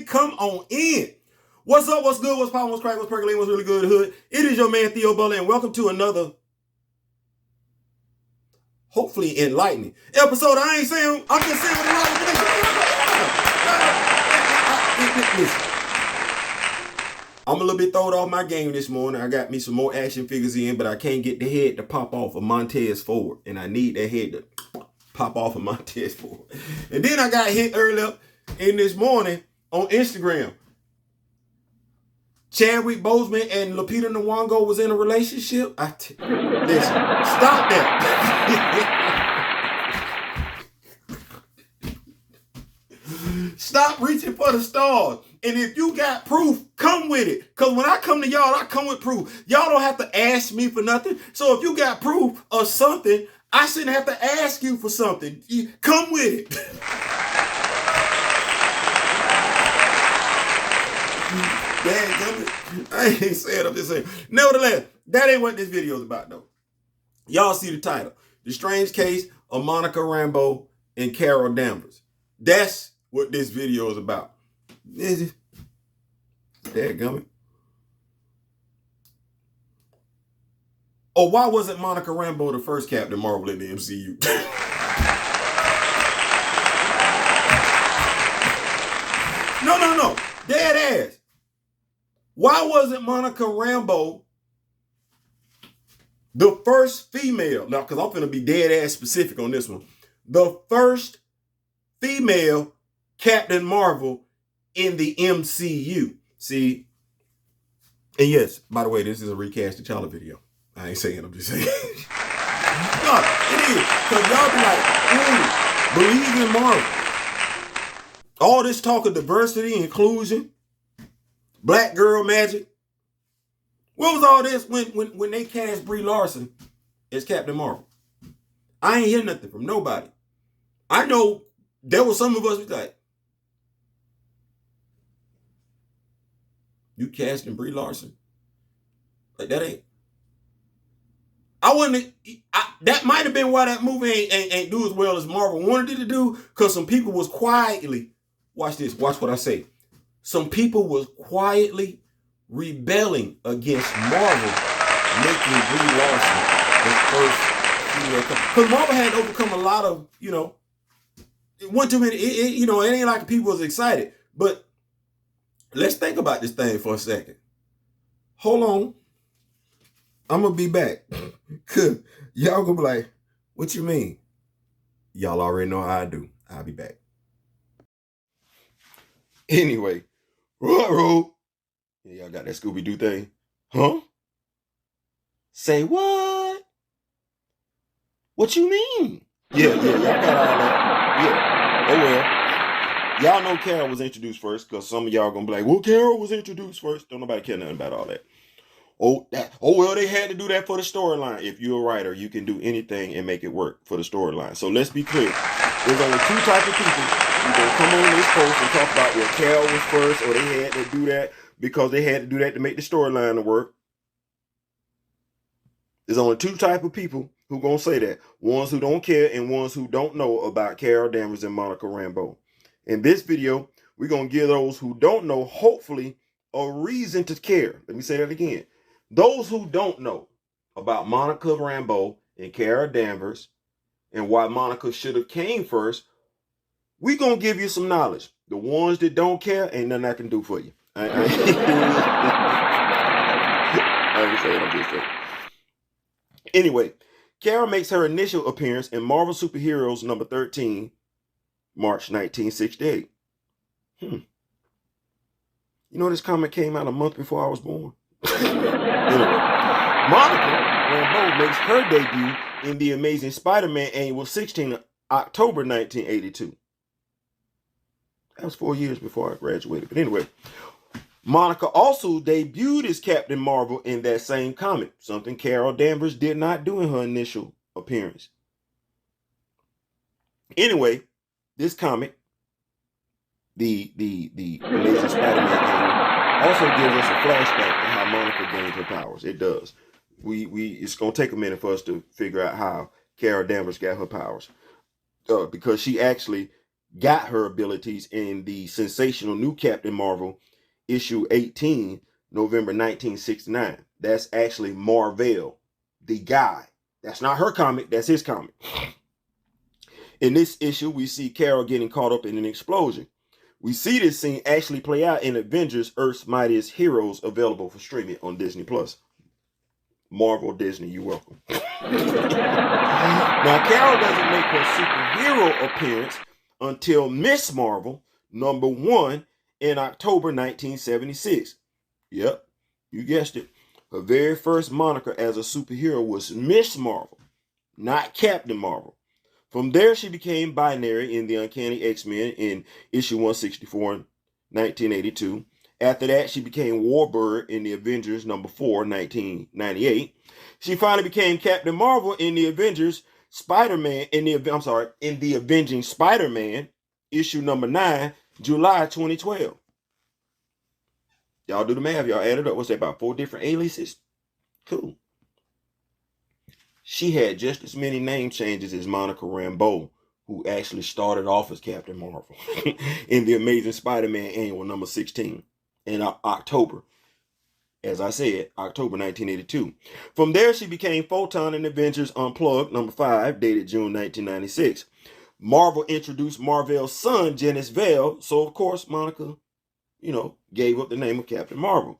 come on in. What's up? What's good? What's poppin'? What's crackin'? What's percolating? What's really good? Hood. It is your man Theo Butler, and welcome to another, hopefully enlightening episode. I ain't saying. I'm just saying what listen. I'm a little bit thrown off my game this morning. I got me some more action figures in, but I can't get the head to pop off of Montez Ford, and I need that head to pop off of Montez Ford. And then I got hit earlier in this morning on Instagram. Chadwick Boseman and Lupita Nyong'o was in a relationship. Listen, stop that. Stop reaching for the stars. And if you got proof, come with it. Because when I come to y'all, I come with proof. Y'all don't have to ask me for nothing. So if you got proof of something, I shouldn't have to ask you for something. Come with it. I ain't saying, I'm just saying. Nevertheless, that ain't what this video is about, though. Y'all see the title. The Strange Case of Monica Rambeau and Carol Danvers. That's what this video is about. Is it? Dadgummit. Oh, why wasn't Monica Rambeau the first Captain Marvel in the MCU? No. Dead ass. Why wasn't Monica Rambeau the first female? Now, because I'm going to be dead ass specific on this one. The first female Captain Marvel in the MCU. See, and yes, by the way, this is a recast T'Challa video. I ain't saying, I'm just saying. No, it is. Because y'all be like, ooh, believe in Marvel. All this talk of diversity, inclusion, black girl magic. What was all this when they cast Brie Larson as Captain Marvel? I ain't hear nothing from nobody. I know there was some of us who like, you casting Brie Larson? Like that ain't. That might have been why that movie ain't do as well as Marvel wanted it to do, because some people was quietly, watch this, watch what I say. Some people was quietly rebelling against Marvel making Brie Larson the first female. Because Marvel had overcome a lot of, it wasn't too many, it ain't like people was excited. But let's think about this thing for a second. Hold on. I'm going to be back. Cause y'all going to be like, what you mean? Y'all already know how I do. I'll be back. Anyway, roll. Yeah, y'all got that Scooby-Doo thing. Huh? Say what? What you mean? Yeah, y'all got all that. Yeah. Oh well. Y'all know Carol was introduced first, because some of y'all gonna be like, well, Carol was introduced first. Don't nobody care nothing about all that. Oh well, they had to do that for the storyline. If you're a writer, you can do anything and make it work for the storyline. So let's be clear. There's only two types of people who gonna come on this post and talk about, well, Carol was first, or they had to do that because they had to do that to make the storyline work. There's only two types of people who gonna say that. Ones who don't care and ones who don't know about Carol Danvers and Monica Rambeau. In this video, we're gonna give those who don't know, hopefully, a reason to care. Let me say that again. Those who don't know about Monica Rambeau and Carol Danvers and why Monica should have came first, we're going to give you some knowledge. The ones that don't care, ain't nothing I can do for you. I ain't saying, I'm just saying. Anyway, Carol makes her initial appearance in Marvel Superheroes number 13, March 1968. This comic came out a month before I was born. Anyway, Monica Rambeau makes her debut in The Amazing Spider-Man Annual 16, October 1982. That was 4 years before I graduated. But anyway, Monica also debuted as Captain Marvel in that same comic, something Carol Danvers did not do in her initial appearance. Anyway, this comic, the Amazing Spider-Man Annual, also gives us a flashback to how Monica gained her powers. It does. It's gonna take a minute for us to figure out how Carol Danvers got her powers, because she actually got her abilities in the sensational new Captain Marvel, issue 18, November 1969. That's actually Marvel, the guy. That's not her comic, that's his comic. In this issue, we see Carol getting caught up in an explosion. We see this scene actually play out in Avengers Earth's Mightiest Heroes, available for streaming on Disney+. Marvel, Disney, you're welcome. Now, Carol doesn't make her superhero appearance until Miss Marvel #1 in October 1976. Yep, you guessed it. Her very first moniker as a superhero was Miss Marvel, not Captain Marvel. From there, she became binary in the Uncanny X-Men in issue 164 in 1982. After that, she became Warbird in the Avengers #4, 1998. She finally became Captain Marvel in the Avengers Spider-Man in the Avenging Spider-Man issue #9, July 2012. Y'all do the math. Y'all add it up. What's that, about 4 different aliases? Cool. She had just as many name changes as Monica Rambeau, who actually started off as Captain Marvel in the Amazing Spider-Man annual #16 in October. As I said, October 1982. From there, she became Photon in Avengers Unplugged #5, dated June 1996. Marvel introduced Marvel's son, Janice Vale, so of course Monica, gave up the name of Captain Marvel.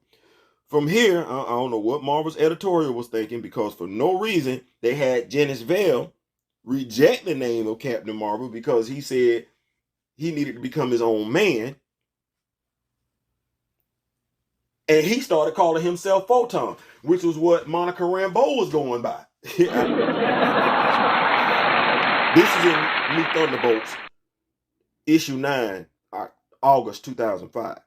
From here, I don't know what Marvel's editorial was thinking, because for no reason they had Janice Vale reject the name of Captain Marvel because he said he needed to become his own man. And he started calling himself Photon, which was what Monica Rambeau was going by. This is in New Thunderbolts, issue 9, August 2005.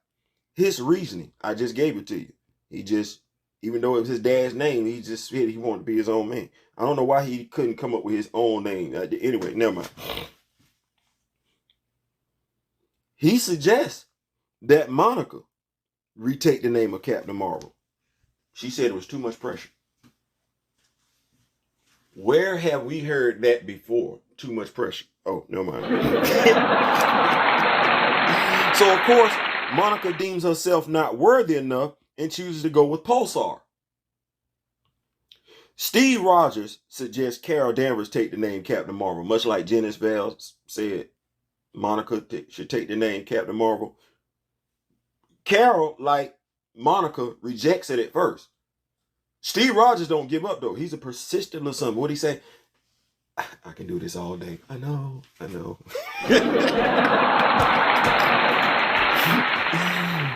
His reasoning, I just gave it to you. He just, even though it was his dad's name, he just said he wanted to be his own man. I don't know why he couldn't come up with his own name. Anyway, never mind. He suggests that Monica retake the name of Captain Marvel. She said it was too much pressure. Where have we heard that before? Too much pressure. Oh, never mind. So, of course, Monica deems herself not worthy enough and chooses to go with Pulsar. Steve Rogers suggests Carol Danvers take the name Captain Marvel, much like Janice Vale said Monica should take the name Captain Marvel. Carol, like Monica, rejects it at first. Steve Rogers don't give up, though. He's a persistent little son. What'd he say? I can do this all day. I know.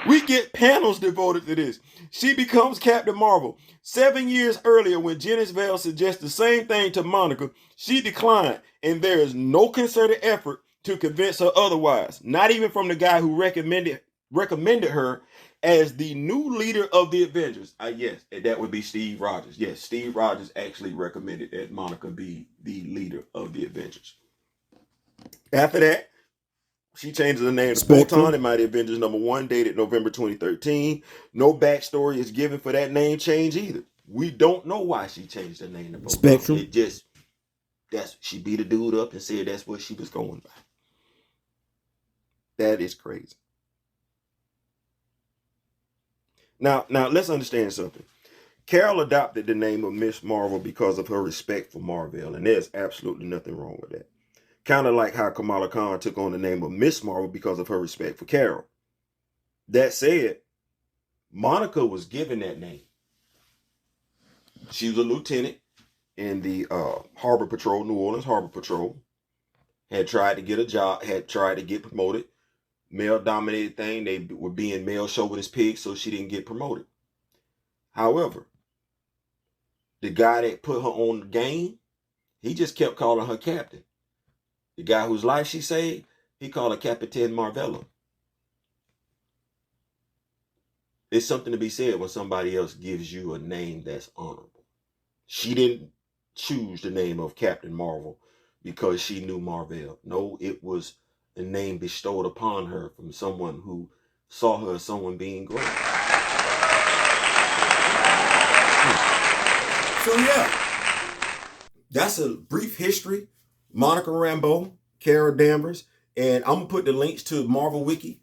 We get panels devoted to this. She becomes Captain Marvel. 7 years earlier, when Janice Vale suggests the same thing to Monica, she declined, and there is no concerted effort to convince her otherwise. Not even from the guy who recommended her as the new leader of the Avengers. Yes, that would be Steve Rogers. Yes, Steve Rogers actually recommended that Monica be the leader of the Avengers. After that, she changes her name to Photon in Mighty Avengers #1, dated November 2013. No backstory is given for that name change either. We don't know why she changed her name to Photon. Spectrum. It just, she beat a dude up and said that's what she was going by. That is crazy. Now let's understand something. Carol adopted the name of Miss Marvel because of her respect for Marvel, and there's absolutely nothing wrong with that. Kind of like how Kamala Khan took on the name of Miss Marvel because of her respect for Carol. That said, Monica was given that name. She was a lieutenant in the Harbor Patrol, New Orleans Harbor Patrol. Had tried to get a job, had tried to get promoted. Male-dominated thing. They were being male chauvinist pigs, so she didn't get promoted. However, the guy that put her on the game, he just kept calling her captain. The guy whose life she saved, he called her Captain Marvella. It's something to be said when somebody else gives you a name that's honorable. She didn't choose the name of Captain Marvel because she knew Marvel. No, it was a name bestowed upon her from someone who saw her as someone being great. So yeah, that's a brief history. Monica Rambeau, Carol Danvers, And I'm going to put the links to Marvel Wiki.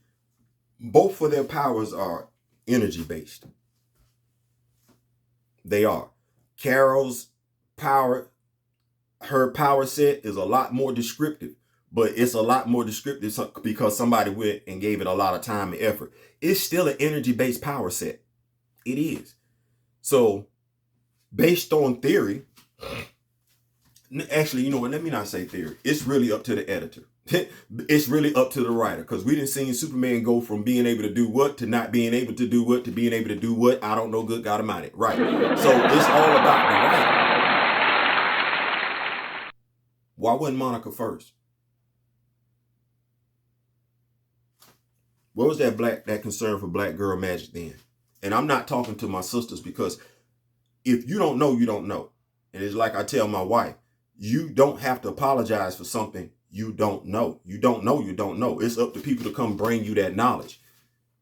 Both of their powers are energy based. They are. Carol's power, her power set is a lot more descriptive, but it's a lot more descriptive because somebody went and gave it a lot of time and effort. It's still an energy based power set. It is. So based on theory, actually, you know what? Let me not say theory. It's really up to the editor. It's really up to the writer, because we didn't see Superman go from being able to do what to not being able to do what to being able to do what. I don't know. Good God Almighty. Right. So it's all about the writer. Why wasn't Monica first? What was that concern for black girl magic then? And I'm not talking to my sisters, because if you don't know, you don't know. And it's like I tell my wife, you don't have to apologize for something you don't know. You don't know, you don't know. It's up to people to come bring you that knowledge.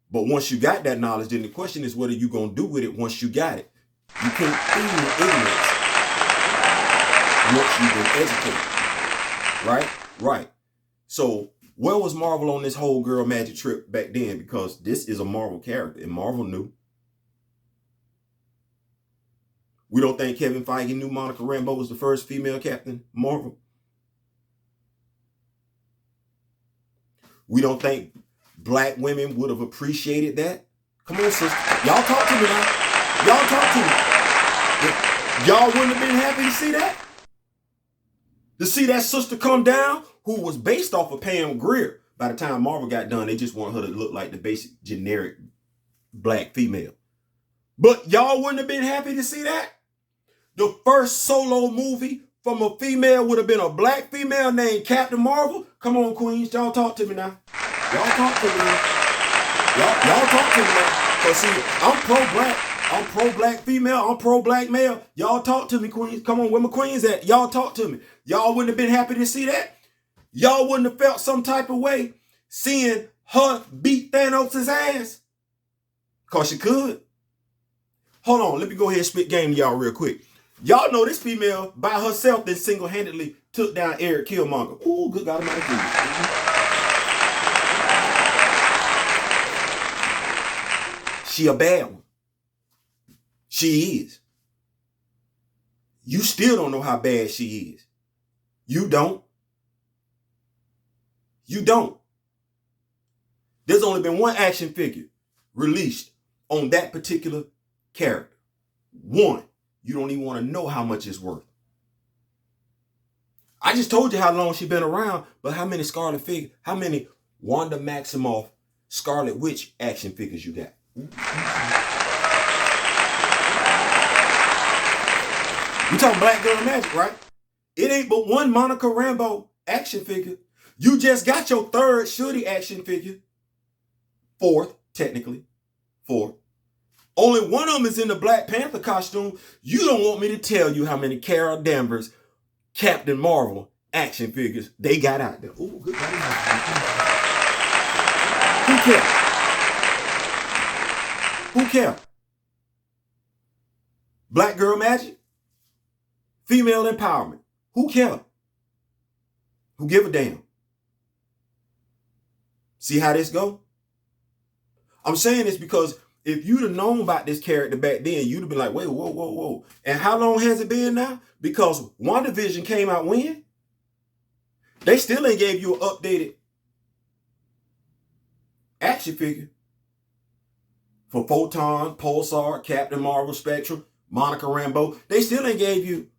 But once you got that knowledge, then the question is, what are you going to do with it once you got it? You can't feed ignorance once you've been educated. Right? Right. So where was Marvel on this whole girl magic trip back then? Because this is a Marvel character, and Marvel knew. We don't think Kevin Feige knew Monica Rambeau was the first female Captain Marvel. We don't think black women would have appreciated that. Come on, sister. Y'all talk to me now. Y'all talk to me. Y'all wouldn't have been happy to see that? To see that sister come down, who was based off of Pam Grier. By the time Marvel got done, they just want her to look like the basic generic black female. But y'all wouldn't have been happy to see that? The first solo movie from a female would have been a black female named Captain Marvel. Come on, queens. Y'all talk to me now. Y'all talk to me now. Y'all talk to me now. Because see, I'm pro-black. I'm pro-black female. I'm pro-black male. Y'all talk to me, queens. Come on, where my queens at? Y'all talk to me. Y'all wouldn't have been happy to see that? Y'all wouldn't have felt some type of way seeing her beat Thanos' ass? Because she could. Hold on. Let me go ahead and spit game to y'all real quick. Y'all know this female by herself then single-handedly took down Eric Killmonger. Ooh, good God Almighty. She a bad one. She is. You still don't know how bad she is. You don't. You don't. There's only been one action figure released on that particular character. One. You don't even want to know how much it's worth. I just told you how long she's been around, but how many how many Wanda Maximoff Scarlet Witch action figures you got? You talking Black Girl Magic, right? It ain't but one Monica Rambeau action figure. You just got your third Shuri action figure. Fourth, technically. Fourth. Only one of them is in the Black Panther costume. You don't want me to tell you how many Carol Danvers, Captain Marvel action figures they got out there. Ooh, good. Who cares? Who cares? Black Girl Magic? Female empowerment. Who cares? Who give a damn? See how this go? I'm saying this because if you'd have known about this character back then, you'd have been like, wait, whoa, whoa, whoa. And how long has it been now? Because WandaVision came out when? They still ain't gave you an updated action figure for Photon, Pulsar, Captain Marvel, Spectrum, Monica Rambeau. They still ain't gave you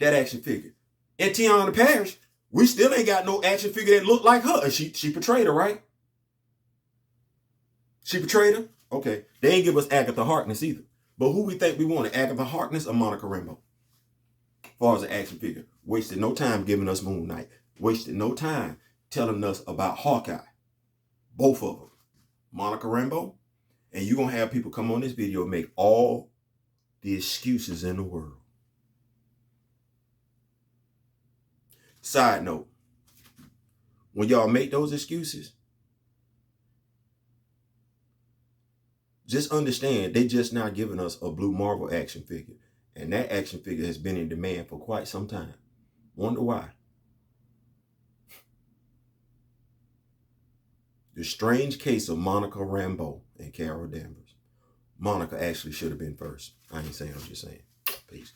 that action figure. And Tiana Parrish, we still ain't got no action figure that looked like her. And she portrayed her, right? She portrayed her? Okay. They ain't give us Agatha Harkness either. But who we think we wanted, Agatha Harkness or Monica Rambeau? As far as an action figure. Wasted no time giving us Moon Knight. Wasted no time telling us about Hawkeye. Both of them. Monica Rambeau. And you're going to have people come on this video and make all the excuses in the world. Side note. When y'all make those excuses, just understand they just now giving us a Blue Marvel action figure. And that action figure has been in demand for quite some time. Wonder why? The Strange Case of Monica Rambeau and Carol Danvers. Monica actually should have been first. I ain't saying, I'm just saying. Peace.